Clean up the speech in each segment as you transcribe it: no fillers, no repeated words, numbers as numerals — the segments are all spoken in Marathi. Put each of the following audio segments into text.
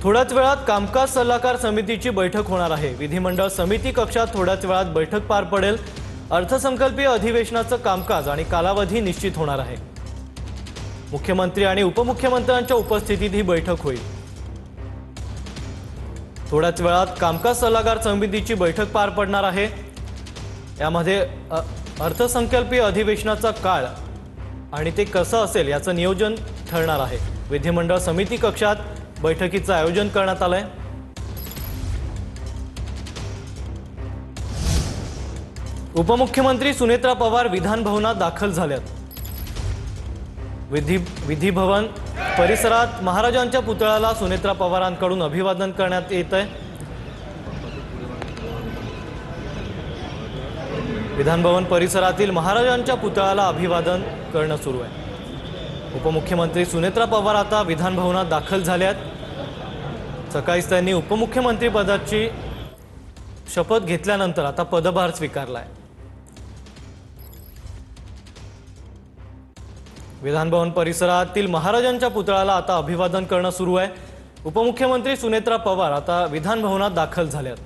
थोड्याच वेळात कामकाज सल्लागार समितीची बैठक होणार आहे। विधिमंडळ समिती कक्षात थोड्याच वेळात बैठक पार पडेल। अर्थसंकल्पीय अधिवेशनाचं कामकाज आणि कालावधी निश्चित होणार आहे। मुख्यमंत्री आणि उपमुख्यमंत्र्यांच्या उपस्थितीत ही बैठक होईल। थोड्याच वेळात कामकाज सल्लागार समितीची बैठक पार पडणार आहे। यामध्ये अर्थसंकल्पीय अधिवेशनाचा काळ आणि ते कसं असेल याचं नियोजन ठरणार आहे। विधिमंडळ समिती कक्षात बैठकीचं आयोजन करण्यात आलंय। उपमुख्यमंत्री सुनेत्रा पवार विधान भवनात दाखल झाल्यात। विधी भवन परिसरात महाराजांच्या पुतळ्याला सुनेत्रा पवारांकडून अभिवादन करण्यात येत आहे। विधान भवन परिसरातील महाराजांच्या पुतळ्याला अभिवादन करणं सुरू आहे। उपमुख्यमंत्री सुनेत्रा पवार आता विधान भवनात दाखल झाल्यात। सकाळीच त्यांनी उपमुख्यमंत्री पदाची शपथ घेतल्यानंतर आता पदभार स्वीकारलाय। विधान भवन परिसरातील महाराजांच्या पुतळ्याला आता अभिवादन करणं सुरू आहे। उपमुख्यमंत्री सुनेत्रा पवार आता विधान भवनात दाखल झाल्यात।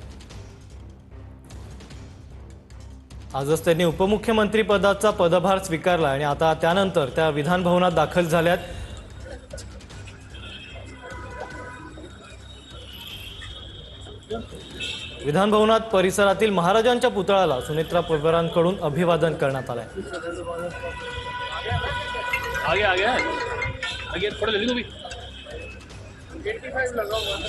आजच त्यांनी उपमुख्यमंत्री पदाचा पदभार स्वीकारला आणि आता त्यानंतर त्या विधान भवनात दाखल झाल्यात। विधान भवनात परिसरातील महाराजांच्या पुतळ्याला सुनेत्रा पवारांकडून अभिवादन करण्यात आलंय। आगे आगे आगे थोड़ा जल्दी तो भी 85 लगा हुआ है।